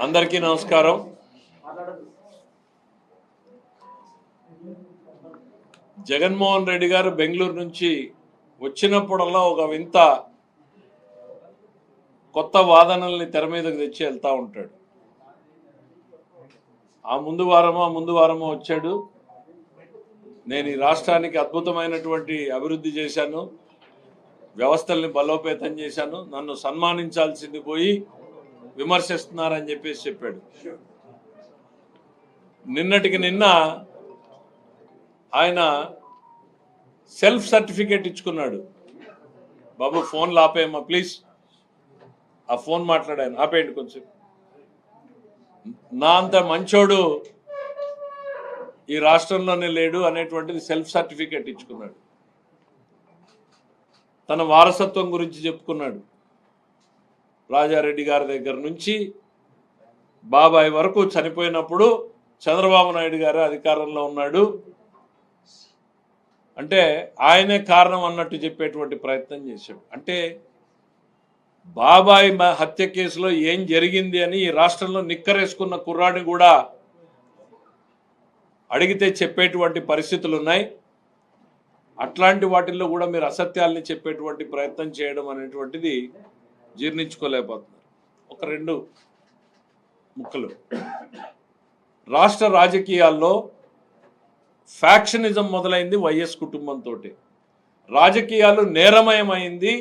అందరికీ నమస్కారం. జగన్మోహన్ రెడ్డి గారు బెంగళూరు నుంచి వచ్చినప్పుడల్లా ఒక వింత కొత్త వాదనల్ని తెర మీదకి తెచ్చి వెళ్తూ ఉంటాడు. ఆ ముందు వారమో వచ్చాడు, నేను ఈ రాష్ట్రానికి అద్భుతమైనటువంటి అభివృద్ధి చేశాను, వ్యవస్థల్ని బలోపేతం చేశాను, నన్ను సన్మానించాల్సింది పోయి విమర్శిస్తున్నారని చెప్పేసి చెప్పాడు. నిన్నటికి నిన్న ఆయన సెల్ఫ్ సర్టిఫికేట్ ఇచ్చుకున్నాడు. బాబు ఫోన్లు ఆపేయమ్మా ప్లీజ్, ఆ ఫోన్ మాట్లాడాను ఆపేయండి కొంచెం. నా అంత మంచోడు ఈ రాష్ట్రంలోనే లేడు అనేటువంటిది సెల్ఫ్ సర్టిఫికేట్ ఇచ్చుకున్నాడు. తన వారసత్వం గురించి చెప్పుకున్నాడు. రాజారెడ్డి గారి దగ్గర నుంచి బాబాయ్ వరకు చనిపోయినప్పుడు చంద్రబాబు నాయుడు గారు అధికారంలో ఉన్నాడు అంటే ఆయనే కారణం అన్నట్టు చెప్పేటువంటి ప్రయత్నం చేశాడు. అంటే బాబాయ్ హత్య కేసులో ఏం జరిగింది అని ఈ రాష్ట్రంలో నిక్కరేసుకున్న కుర్రాడిని కూడా అడిగితే చెప్పేటువంటి పరిస్థితులు ఉన్నాయి. అట్లాంటి వాటిల్లో కూడా మీరు అసత్యాల్ని చెప్పేటువంటి ప్రయత్నం చేయడం అనేటువంటిది జీర్ణించుకోలేకపోతున్నారు. ఒక రెండు ముక్కలు, రాష్ట్ర రాజకీయాల్లో ఫ్యాక్షనిజం మొదలైంది వైఎస్ కుటుంబంతో. రాజకీయాలు నేరమయమైంది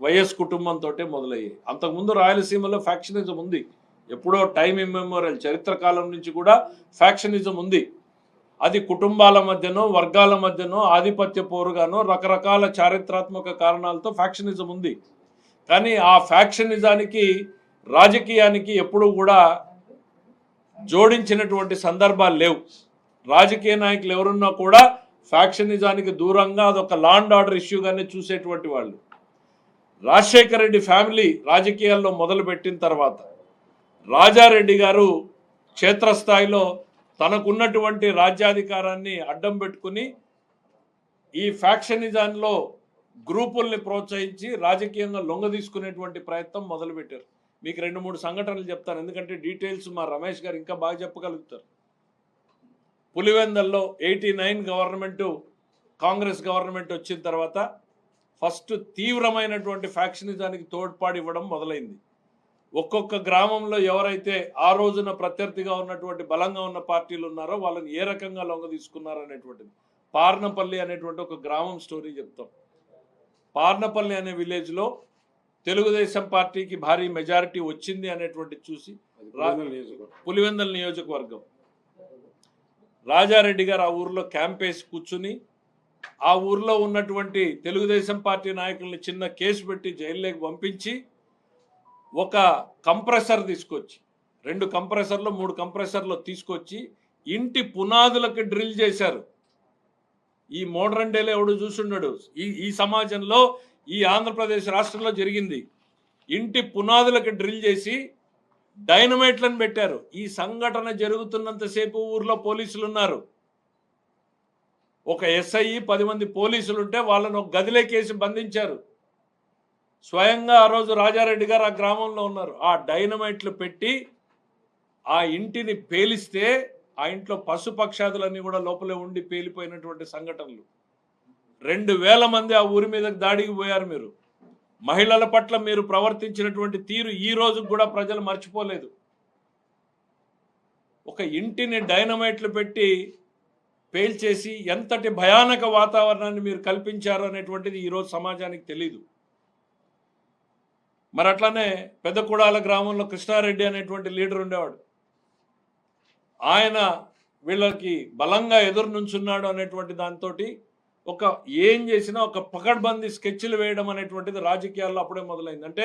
వైఎస్ కుటుంబంతో మొదలయ్యాయి. అంతకుముందు రాయలసీమలో ఫ్యాక్షనిజం ఉంది, ఎప్పుడో టైం ఇమ్మెమోరియల్ చరిత్ర కాలం నుంచి కూడా ఫ్యాక్షనిజం ఉంది. అది కుటుంబాల మధ్యనో వర్గాల మధ్యనో ఆధిపత్య పోరుగానో రకరకాల చారిత్రాత్మక కారణాలతో ఫ్యాక్షనిజం ఉంది. కానీ ఆ ఫ్యాక్షనిజానికి రాజకీయానికి ఎప్పుడూ కూడా జోడించినటువంటి సందర్భాలు లేవు. రాజకీయ నాయకులు ఎవరున్నా కూడా ఫ్యాక్షనిజానికి దూరంగా అదొక లా అండ్ ఆర్డర్ ఇష్యూగానే చూసేటువంటి వాళ్ళు. రాజశేఖర రెడ్డి ఫ్యామిలీ రాజకీయాల్లో మొదలుపెట్టిన తర్వాత రాజారెడ్డి గారు క్షేత్రస్థాయిలో తనకున్నటువంటి రాజ్యాధికారాన్ని అడ్డం పెట్టుకుని ఈ ఫ్యాక్షనిజాన్లో గ్రూపుల్ని ప్రోత్సహించి రాజకీయంగా లొంగ తీసుకునేటువంటి ప్రయత్నం మొదలుపెట్టారు. మీకు 2-3 సంఘటనలు చెప్తాను, ఎందుకంటే డీటెయిల్స్ మా రమేష్ గారు ఇంకా బాగా చెప్పగలుగుతారు. పులివెందల్లో 89 గవర్నమెంటు కాంగ్రెస్ గవర్నమెంట్ వచ్చిన తర్వాత ఫస్ట్ తీవ్రమైనటువంటి ఫ్యాక్షనిజానికి తోడ్పాటు ఇవ్వడం మొదలైంది. ఒక్కొక్క గ్రామంలో ఎవరైతే ఆ రోజున ప్రత్యర్థిగా ఉన్నటువంటి బలంగా ఉన్న పార్టీలు ఉన్నారో వాళ్ళని ఏ రకంగా లొంగ తీసుకున్నారు అనేటువంటిది. పార్నపల్లి అనేటువంటి ఒక గ్రామం స్టోరీ చెప్తాం. పార్నపల్లి అనే విలేజ్లో తెలుగుదేశం పార్టీకి భారీ మెజారిటీ వచ్చింది అనేటువంటి చూసి పులివెందల నియోజకవర్గం రాజారెడ్డి గారు ఆ ఊర్లో క్యాంప్ వేసి కూర్చుని ఆ ఊర్లో ఉన్నటువంటి తెలుగుదేశం పార్టీ నాయకుల్ని చిన్న కేసు పెట్టి జైల్లోకి పంపించి ఒక కంప్రెసర్ తీసుకొచ్చి 2 కంప్రెసర్లు 3 కంప్రెసర్లు తీసుకొచ్చి ఇంటి పునాదులకు డ్రిల్ చేశారు. ఈ మోడర్న్ డేలో ఎవడు చూసుండడు. ఈ సమాజంలో ఈ ఆంధ్రప్రదేశ్ రాష్ట్రంలో జరిగింది. ఇంటి పునాదులకు డ్రిల్ చేసి డైనమైట్లను పెట్టారు. ఈ సంఘటన జరుగుతున్నంతసేపు ఊర్లో పోలీసులు ఉన్నారు. ఒక ఎస్ఐ 10 మంది పోలీసులు ఉంటే వాళ్ళను ఒక గదిలోకేసి బంధించారు. స్వయంగా ఆ రోజు రాజారెడ్డి గారు ఆ గ్రామంలో ఉన్నారు. ఆ డైనమైట్లు పెట్టి ఆ ఇంటిని పేలిస్తే ఆ ఇంట్లో పశుపక్షాదులన్నీ కూడా లోపలే ఉండి పేలిపోయినటువంటి సంఘటనలు. 2000 మంది ఆ ఊరి మీద దాడికి పోయారు. మీరు మహిళల పట్ల మీరు ప్రవర్తించినటువంటి తీరు ఈ రోజు కూడా ప్రజలు మర్చిపోలేదు. ఒక ఇంటిని డైనమైట్లు పెట్టి పేల్చేసి ఎంతటి భయానక వాతావరణాన్ని మీరు కల్పించారు అనేటువంటిది ఈరోజు సమాజానికి తెలీదు. మరి అట్లానే పెద్దకూడాల గ్రామంలో కృష్ణారెడ్డి అనేటువంటి లీడర్ ఉండేవాడు. ఆయన వీళ్ళకి బలంగా ఎదురు నుంచున్నాడు అనేటువంటి దాంతో ఒక ఏం చేసినా ఒక పకడ్బందీ స్కెచ్లు వేయడం అనేటువంటిది రాజకీయాల్లో అప్పుడే మొదలైంది. అంటే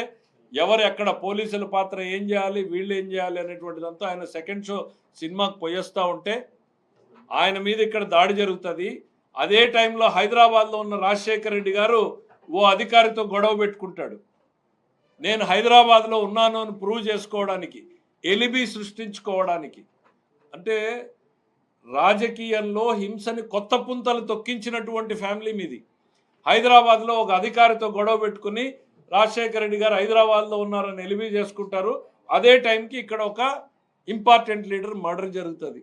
ఎవరు ఎక్కడ పోలీసుల పాత్ర ఏం చేయాలి, వీళ్ళు ఏం చేయాలి అనేటువంటిదంతా ఆయన సెకండ్ షో సినిమాకి పోయేస్తూ ఉంటే ఆయన మీద ఇక్కడ దాడి జరుగుతుంది. అదే టైంలో హైదరాబాద్లో ఉన్న రాజశేఖర రెడ్డి గారు ఓ అధికారితో గొడవ పెట్టుకుంటాడు. నేను హైదరాబాద్లో ఉన్నాను అని ప్రూవ్ చేసుకోవడానికి, ఎలిబి సృష్టించుకోవడానికి. అంటే రాజకీయంలో హింసని కొత్త పుంతలు తొక్కించినటువంటి ఫ్యామిలీ మీది. హైదరాబాద్లో ఒక అధికారితో గొడవ పెట్టుకుని రాజశేఖర రెడ్డి గారు హైదరాబాద్లో ఉన్నారని ఎలిబి చేసుకుంటారు. అదే టైంకి ఇక్కడ ఒక ఇంపార్టెంట్ లీడర్ మర్డర్ జరుగుతుంది.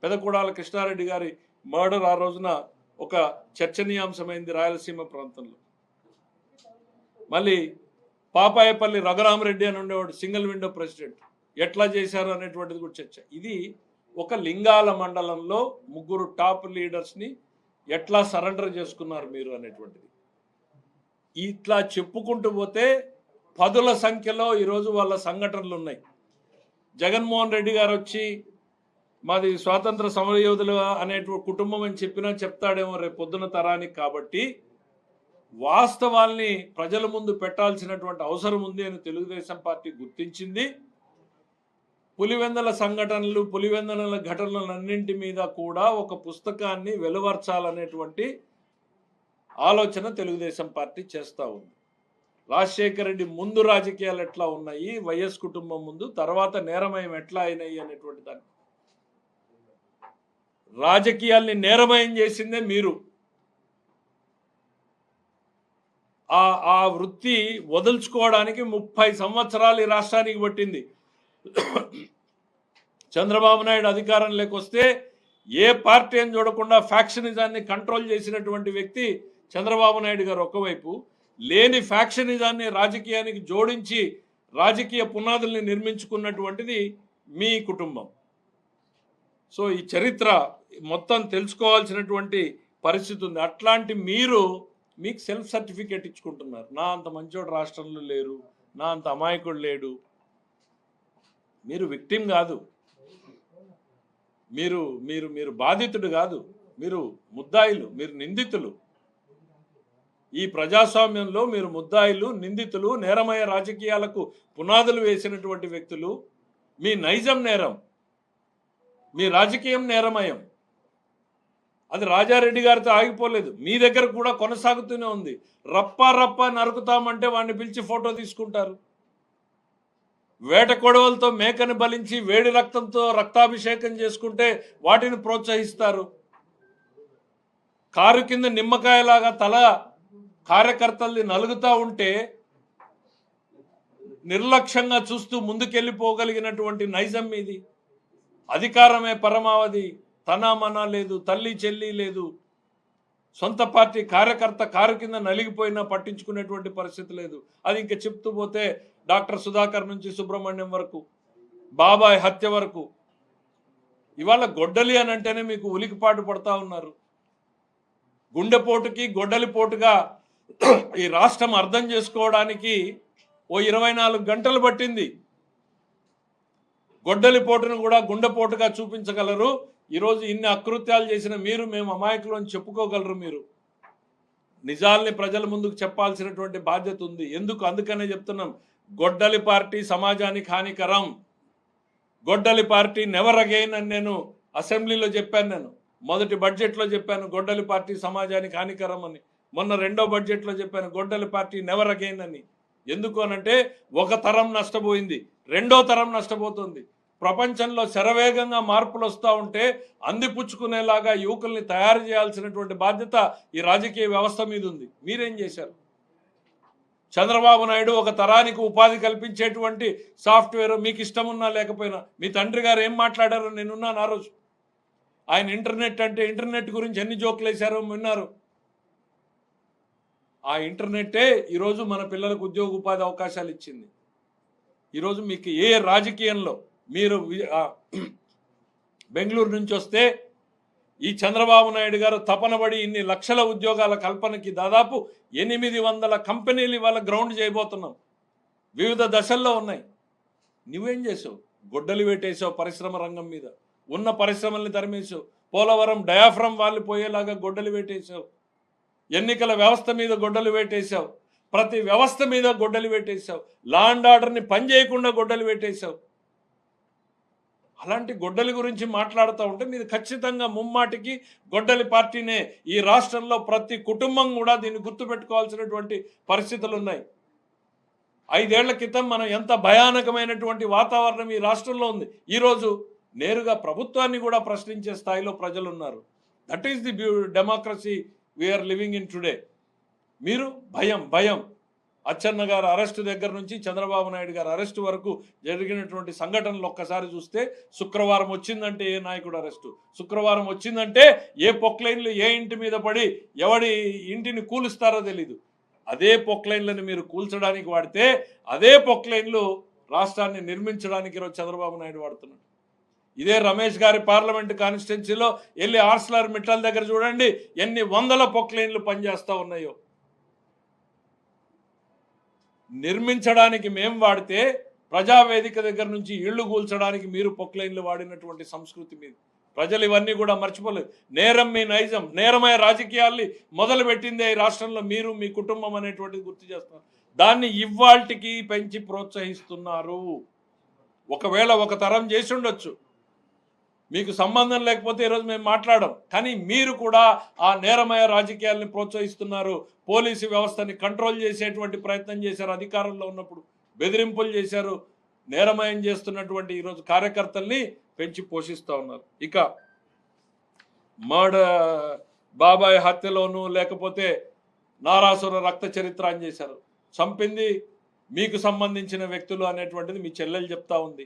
పెదకూడాల కృష్ణారెడ్డి గారి మర్డర్ ఆ రోజున ఒక చర్చనీయాంశమైంది రాయలసీమ ప్రాంతంలో. మళ్ళీ పాపాయపల్లి రఘురామరెడ్డి అని ఉండేవాడు, సింగిల్ విండో ప్రెసిడెంట్, ఎట్లా చేశారు అనేటువంటిది కూడా చర్చ. ఇది ఒక లింగాల మండలంలో 3 టాప్ లీడర్స్ని ఎట్లా సరెండర్ చేసుకున్నారు మీరు అనేటువంటిది. ఇట్లా చెప్పుకుంటూ పోతే 10ల సంఖ్యలో ఈరోజు వాళ్ళ సంఘటనలు ఉన్నాయి. జగన్మోహన్ రెడ్డి గారు వచ్చి మాది స్వాతంత్ర సమరయోధులు అనే కుటుంబం అని చెప్పినా చెప్తాడేమో రేపు పొద్దున తరానికి. కాబట్టి వాస్తవాల్ని ప్రజల ముందు పెట్టాల్సినటువంటి అవసరం ఉంది అని తెలుగుదేశం పార్టీ గుర్తించింది. పులివెందల సంఘటనలు, పులివెందల ఘటనలన్నింటి మీద కూడా ఒక పుస్తకాన్ని వెలువర్చాలనేటువంటి ఆలోచన తెలుగుదేశం పార్టీ చేస్తూ ఉంది. రాజశేఖర రెడ్డి ముందు రాజకీయాలు ఎట్లా ఉన్నాయి, వైఎస్ కుటుంబం ముందు, తర్వాత నేరమయం ఎట్లా అయినాయి అనేటువంటి దాన్ని, రాజకీయాల్ని నేరమయం చేసిందే మీరు. ఆ వృత్తి వదులుచుకోవడానికి 30 సంవత్సరాలు ఈ రాష్ట్రానికి పట్టింది. చంద్రబాబు నాయుడు అధికారం లేకొస్తే ఏ పార్టీ అని చూడకుండా ఫ్యాక్షనిజాన్ని కంట్రోల్ చేసినటువంటి వ్యక్తి చంద్రబాబు నాయుడు గారు. ఒకవైపు లేని ఫ్యాక్షనిజాన్ని రాజకీయానికి జోడించి రాజకీయ పునాదుల్ని నిర్మించుకున్నటువంటిది మీ కుటుంబం. సో ఈ చరిత్ర మొత్తం తెలుసుకోవాల్సినటువంటి పరిస్థితి ఉంది. అట్లాంటి మీరు మీకు సెల్ఫ్ సర్టిఫికేట్ ఇచ్చుకుంటున్నారు. నా అంత మంచోడు రాష్ట్రంలో లేరు, నా అంత అమాయకుడు లేడు. మీరు విక్టిమ్ కాదు, మీరు మీరు మీరు బాధితుడు కాదు, మీరు ముద్దాయిలు, మీరు నిందితులు. ఈ ప్రజాస్వామ్యంలో మీరు ముద్దాయిలు, నిందితులు, నేరమయ రాజకీయాలకు పునాదులు వేసినటువంటి వ్యక్తులు. మీ నైజం నేరం, మీ రాజకీయం నేరమయం. అది రాజారెడ్డి గారితో ఆగిపోలేదు, మీ దగ్గర కూడా కొనసాగుతూనే ఉంది. రప్పా రప్పా నరుకుతామంటే వాడిని పిలిచి ఫోటో తీసుకుంటారు. వేట కొడవలతో మేకని బలించి వేడి రక్తంతో రక్తాభిషేకం చేసుకుంటే వాటిని ప్రోత్సహిస్తారు. కారు కింద నిమ్మకాయలాగా తల కార్యకర్తల్ని నలుగుతూ ఉంటే నిర్లక్ష్యంగా చూస్తూ ముందుకెళ్ళిపోగలిగినటువంటి నైజం మీది. అధికారమే పరమావధి, తనామనా లేదు, తల్లి చెల్లి లేదు. సొంత పార్టీ కార్యకర్త కారు కింద నలిగిపోయినా పట్టించుకునేటువంటి పరిస్థితి లేదు. అది ఇంకా చెప్తూ పోతే డాక్టర్ సుధాకర్ నుంచి సుబ్రహ్మణ్యం వరకు, బాబాయ్ హత్య వరకు. ఇవాళ గొడ్డలి అని అంటేనే మీకు ఉలికిపాటు పడతా ఉన్నారు. గుండెపోటుకి గొడ్డలిపోటుగా ఈ రాష్ట్రం అర్థం చేసుకోవడానికి ఓ 24 గంటలు పట్టింది. గొడ్డలిపోటును కూడా గుండెపోటుగా చూపించగలరు. ఈరోజు ఇన్ని అకృత్యాలు చేసిన మీరు మేము అమాయకులు అని చెప్పుకోగలరు. మీరు నిజాల్ని ప్రజల ముందుకు చెప్పాల్సినటువంటి బాధ్యత ఉంది. అందుకనే చెప్తున్నాం, గొడ్డలి పార్టీ సమాజానికి హానికరం. గొడ్డలి పార్టీ నెవర్ అగైన్ అని నేను అసెంబ్లీలో చెప్పాను. నేను మొదటి బడ్జెట్లో చెప్పాను గొడ్డలి పార్టీ సమాజానికి హానికరం అని. మొన్న రెండో బడ్జెట్లో చెప్పాను గొడ్డలి పార్టీ నెవర్ అగైన్ అని. ఎందుకు అనంటే ఒక తరం నష్టపోయింది, రెండో తరం నష్టపోతుంది. ప్రపంచంలో శరవేగంగా మార్పులు వస్తూ ఉంటే అందిపుచ్చుకునేలాగా యువకుల్ని తయారు చేయాల్సినటువంటి బాధ్యత ఈ రాజకీయ వ్యవస్థ మీద ఉంది. మీరేం చేశారు? చంద్రబాబు నాయుడు ఒక తరానికి ఉపాధి కల్పించేటువంటి సాఫ్ట్వేర్ మీకు ఇష్టం ఉన్నా లేకపోయినా, మీ తండ్రి గారు ఏం మాట్లాడారో నేనున్నాను ఆ రోజు. ఆయన ఇంటర్నెట్ గురించి ఎన్ని జోకులు వేశారో విన్నారు. ఆ ఇంటర్నెట్టే ఈరోజు మన పిల్లలకు ఉద్యోగ ఉపాధి అవకాశాలు ఇచ్చింది. ఈరోజు మీకు ఏ రాజకీయంలో మీరు బెంగళూరు నుంచి వస్తే ఈ చంద్రబాబు నాయుడు గారు తపనబడి ఇన్ని లక్షల ఉద్యోగాల కల్పనకి దాదాపు 800 కంపెనీలు ఇవాళ గ్రౌండ్ చేయబోతున్నాం. వివిధ దశల్లో ఉన్నాయి. నువ్వేం చేసావు? గొడ్డలి వేటేసావు పరిశ్రమ రంగం మీద. ఉన్న పరిశ్రమల్ని తరిమేసావు. పోలవరం డయాఫ్రమ్ వాళ్ళు పోయేలాగా గొడ్డలి వేటేసావు. ఎన్నికల వ్యవస్థ మీద గొడ్డలి వేటేసావు. ప్రతి వ్యవస్థ మీద గొడ్డలి వేటేసావు. లా అండ్ ఆర్డర్ని పనిచేయకుండా గొడ్డలి వేటేసావు. అలాంటి గొడ్డలి గురించి మాట్లాడుతూ ఉంటే మీరు ఖచ్చితంగా ముమ్మాటికి గొడ్డలి పార్టీనే. ఈ రాష్ట్రంలో ప్రతి కుటుంబం కూడా దీన్ని గుర్తుపెట్టుకోవాల్సినటువంటి పరిస్థితులు ఉన్నాయి. 5 ఏళ్ల క్రితం మనం ఎంత భయానకమైనటువంటి వాతావరణం ఈ రాష్ట్రంలో ఉంది. ఈరోజు నేరుగా ప్రభుత్వాన్ని కూడా ప్రశ్నించే స్థాయిలో ప్రజలు ఉన్నారు. That is the democracy we are living in today. మీరు భయం అచ్చెన్న గారు అరెస్టు దగ్గర నుంచి చంద్రబాబు నాయుడు గారు అరెస్టు వరకు జరిగినటువంటి సంఘటనలు ఒక్కసారి చూస్తే శుక్రవారం వచ్చిందంటే ఏ నాయకుడు అరెస్టు, శుక్రవారం వచ్చిందంటే ఏ పొక్లైన్లు ఏ ఇంటి మీద పడి ఎవడి ఇంటిని కూలుస్తారో తెలీదు. అదే పొక్లైన్లను మీరు కూల్చడానికి వాడితే అదే పొక్లైన్లు రాష్ట్రాన్ని నిర్మించడానికి ఈరోజు చంద్రబాబు నాయుడు వాడుతున్నాడు. ఇదే రమేష్ గారి పార్లమెంట్ కాన్స్టిట్యున్సీలో వెళ్ళి ఆర్సలర్ మిట్టల్ దగ్గర చూడండి ఎన్ని వందల పొక్లైన్లు పనిచేస్తూ ఉన్నాయో. నిర్మించడానికి మేం వాడితే ప్రజావేదిక దగ్గర నుంచి ఇళ్లు కూల్చడానికి మీరు పొక్లైన్లు వాడినటువంటి సంస్కృతి మీద ప్రజలు ఇవన్నీ కూడా మర్చిపోలేదు. నేరం మీ నైజం, నేరమయ రాజకీయాల్ని మొదలుపెట్టిందే ఈ రాష్ట్రంలో మీరు మీ కుటుంబం అనేటువంటిది గుర్తు చేస్తున్నారు. దాన్ని ఇవాల్టికి పెంచి ప్రోత్సహిస్తున్నారు. ఒకవేళ ఒక తరం చేసి ఉండొచ్చు, మీకు సంబంధం లేకపోతే ఈరోజు మేము మాట్లాడం, కానీ మీరు కూడా ఆ నేరమయ రాజకీయాల్ని ప్రోత్సహిస్తున్నారు. పోలీసు వ్యవస్థని కంట్రోల్ చేసేటువంటి ప్రయత్నం చేశారు, అధికారంలో ఉన్నప్పుడు బెదిరింపులు చేశారు. నేరమయం చేస్తున్నటువంటి ఈరోజు కార్యకర్తల్ని పెంచి పోషిస్తూ ఉన్నారు. ఇక బాబాయ్ హత్యలోనూ లేకపోతే నారాసుర రక్త చరిత్ర అని చేశారు. చంపింది మీకు సంబంధించిన వ్యక్తులు అనేటువంటిది మీ చెల్లెలు చెప్తా ఉంది.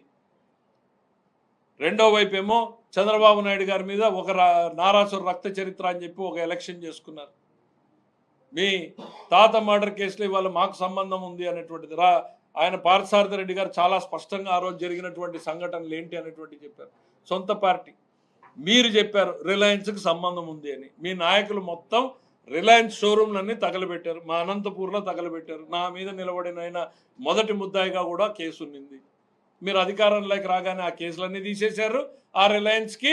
రెండో వైపు ఏమో చంద్రబాబు నాయుడు గారి మీద ఒక నారాసుర రక్త చరిత్ర అని చెప్పి ఒక ఎలక్షన్ చేసుకున్నారు. మీ తాత మర్డర్ కేసులో ఇవాళ మాకు సంబంధం ఉంది అనేటువంటిది ఆయన పార్థసారథి రెడ్డి గారు చాలా స్పష్టంగా ఆ రోజు జరిగినటువంటి సంఘటనలు ఏంటి అనేటువంటి చెప్పారు. సొంత పార్టీ మీరు చెప్పారు రిలయన్స్కి సంబంధం ఉంది అని. మీ నాయకులు మొత్తం రిలయన్స్ షోరూమ్లన్నీ తగలబెట్టారు, మా అనంతపూర్లో తగలబెట్టారు. నా మీద నిలబడిన మొదటి ముద్దాయిగా కూడా కేసు ఉన్నింది. మీరు అధికారంలోకి రాగానే ఆ కేసులన్నీ తీసేశారు, ఆ రిలయన్స్కి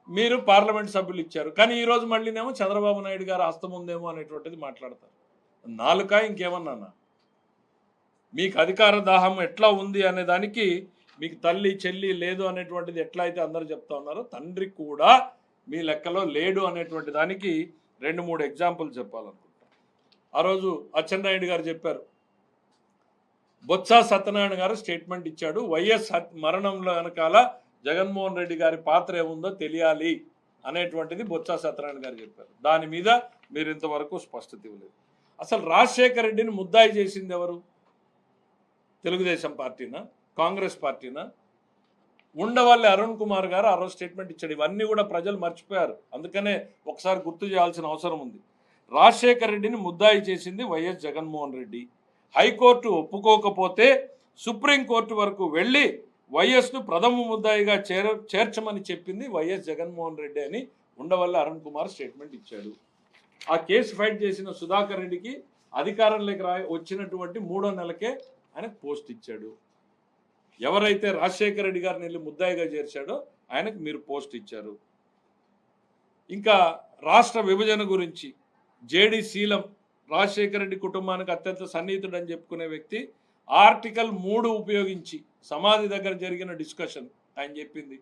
మీరు పార్లమెంట్ సభ్యులు ఇచ్చారు. కానీ ఈరోజు మళ్ళీనేమో చంద్రబాబు నాయుడు గారు హస్తం ఉందేమో అనేటువంటిది మాట్లాడతారు. నాలుక ఇంకేమన్నా మీకు అధికార దాహం ఎట్లా ఉంది అనే దానికి మీకు తల్లి చెల్లి లేదు అనేటువంటిది ఎట్లా అయితే అందరూ చెప్తా ఉన్నారో తండ్రి కూడా మీ లెక్కలో లేడు అనేటువంటి దానికి 2-3 ఎగ్జాంపుల్ చెప్పాలనుకుంటా. ఆ రోజు అచ్చెన్నాయుడు గారు చెప్పారు, బొత్స సత్యనారాయణ గారు స్టేట్మెంట్ ఇచ్చాడు, వైఎస్ మరణంలో వెనకాల జగన్మోహన్ రెడ్డి గారి పాత్ర ఏముందో తెలియాలి అనేటువంటిది బొత్స సత్యనారాయణ గారు చెప్పారు. దాని మీద మీరు ఇంతవరకు స్పష్టత ఇవ్వలేదు. అసలు రాజశేఖర రెడ్డిని ముద్దాయి చేసింది ఎవరు? తెలుగుదేశం పార్టీనా, కాంగ్రెస్ పార్టీనా? ఉండవల్లి అరుణ్ కుమార్ గారు ఆ రోజు స్టేట్మెంట్ ఇచ్చాడు. ఇవన్నీ కూడా ప్రజలు మర్చిపోయారు, అందుకనే ఒకసారి గుర్తు చేయాల్సిన అవసరం ఉంది. రాజశేఖర రెడ్డిని ముద్దాయి చేసింది వైఎస్ జగన్మోహన్ రెడ్డి. హైకోర్టు ఒప్పుకోకపోతే సుప్రీంకోర్టు వరకు వెళ్ళి వైఎస్ను ప్రథమ ముద్దాయిగా చేర్చమని చెప్పింది వైఎస్ జగన్మోహన్ రెడ్డి అని ఉండవల్లి అరుణ్ కుమార్ స్టేట్మెంట్ ఇచ్చాడు. ఆ కేసు ఫైట్ చేసిన సుధాకర్ రెడ్డికి అధికారంలోకి వచ్చినటువంటి 3వ నెలకే ఆయన పోస్ట్ ఇచ్చాడు. ఎవరైతే రాజశేఖర రెడ్డి గారిని వెళ్ళి ముద్దాయిగా చేర్చాడో ఆయనకు మీరు పోస్ట్ ఇచ్చారు. ఇంకా రాష్ట్ర విభజన గురించి జేడి శీలం రాజశేఖర రెడ్డి కుటుంబానికి అత్యంత సన్నిహితుడని చెప్పుకునే వ్యక్తి ఆర్టికల్ 3 ఉపయోగించి సమాధి దగ్గర జరిగిన డిస్కషన్ ఆయన చెప్పింది.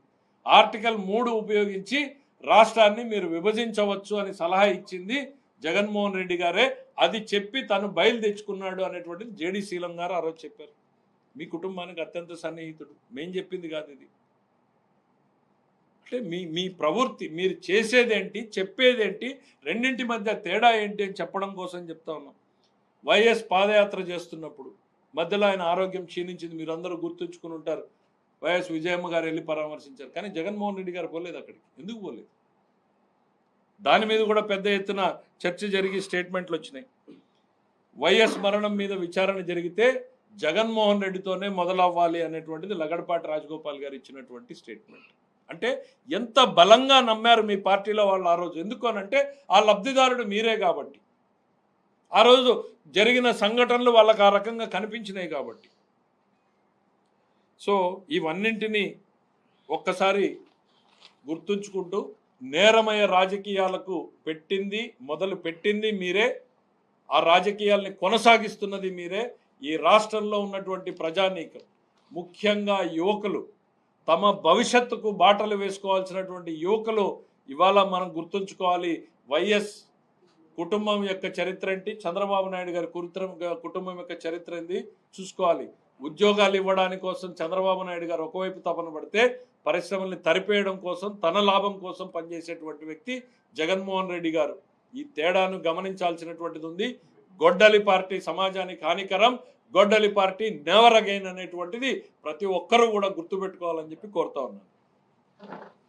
ఆర్టికల్ 3 ఉపయోగించి రాష్ట్రాన్ని మీరు విభజించవచ్చు అని సలహా ఇచ్చింది జగన్మోహన్ రెడ్డి గారే. అది చెప్పి తను బయలు తెచ్చుకున్నాడు అనేటువంటిది జేడి శీలం గారు ఆ రోజు చెప్పారు. మీ కుటుంబానికి అత్యంత సన్నిహితుడు, మేం చెప్పింది కాదు ఇది. అంటే మీ ప్రవృత్తి, మీరు చేసేదేంటి చెప్పేదేంటి, రెండింటి మధ్య తేడా ఏంటి అని చెప్పడం కోసం చెప్తా ఉన్నాం. వైఎస్ పాదయాత్ర చేస్తున్నప్పుడు మధ్యలో ఆయన ఆరోగ్యం క్షీణించింది, మీరు అందరూ గుర్తుంచుకుని ఉంటారు. వైఎస్ విజయమ్మ గారు వెళ్ళి పరామర్శించారు, కానీ జగన్మోహన్ రెడ్డి గారు పోలేదు అక్కడికి. ఎందుకు పోలేదు? దాని మీద కూడా పెద్ద ఎత్తున చర్చ జరిగి స్టేట్మెంట్లు వచ్చినాయి. వైఎస్ మరణం మీద విచారణ జరిగితే జగన్మోహన్ రెడ్డితోనే మొదలవ్వాలి అనేటువంటిది లగడపాటి రాజగోపాల్ గారు ఇచ్చినటువంటి స్టేట్మెంట్. అంటే ఎంత బలంగా నమ్మారు మీ పార్టీలో వాళ్ళు ఆ రోజు. ఎందుకు అనంటే ఆ లబ్ధిదారుడు మీరే కాబట్టి, ఆ రోజు జరిగిన సంఘటనలు వాళ్ళకి ఆ రకంగా కనిపించినాయి కాబట్టి. సో ఇవన్నింటినీ ఒక్కసారి గుర్తుంచుకుంటూ నేరమయ రాజకీయాలకు మొదలు పెట్టింది మీరే, ఆ రాజకీయాల్ని కొనసాగిస్తున్నది మీరే. ఈ రాష్ట్రంలో ఉన్నటువంటి ప్రజానీకం, ముఖ్యంగా యువకులు, తమ భవిష్యత్తుకు బాటలు వేసుకోవాల్సినటువంటి యువకులు ఇవాళ మనం గుర్తుంచుకోవాలి. వైఎస్ కుటుంబం యొక్క చరిత్ర ఏంటి, చంద్రబాబు నాయుడు గారి కుటుంబం యొక్క చరిత్ర ఏంది చూసుకోవాలి. ఉద్యోగాలు ఇవ్వడానికి కోసం చంద్రబాబు నాయుడు గారు ఒకవైపు తపన పడితే, పరిశ్రమల్ని తరిపేయడం కోసం తన లాభం కోసం పనిచేసేటువంటి వ్యక్తి జగన్మోహన్ రెడ్డి గారు. ఈ తేడాను గమనించాల్సినటువంటిది ఉంది. గొడ్డలి పార్టీ సమాజానికి హానికరం, గొడ్డలి పార్టీ నెవర్ అగైన్ అనేటువంటిది ప్రతి ఒక్కరూ కూడా గుర్తుపెట్టుకోవాలని చెప్పి కోరుతా ఉన్నాను.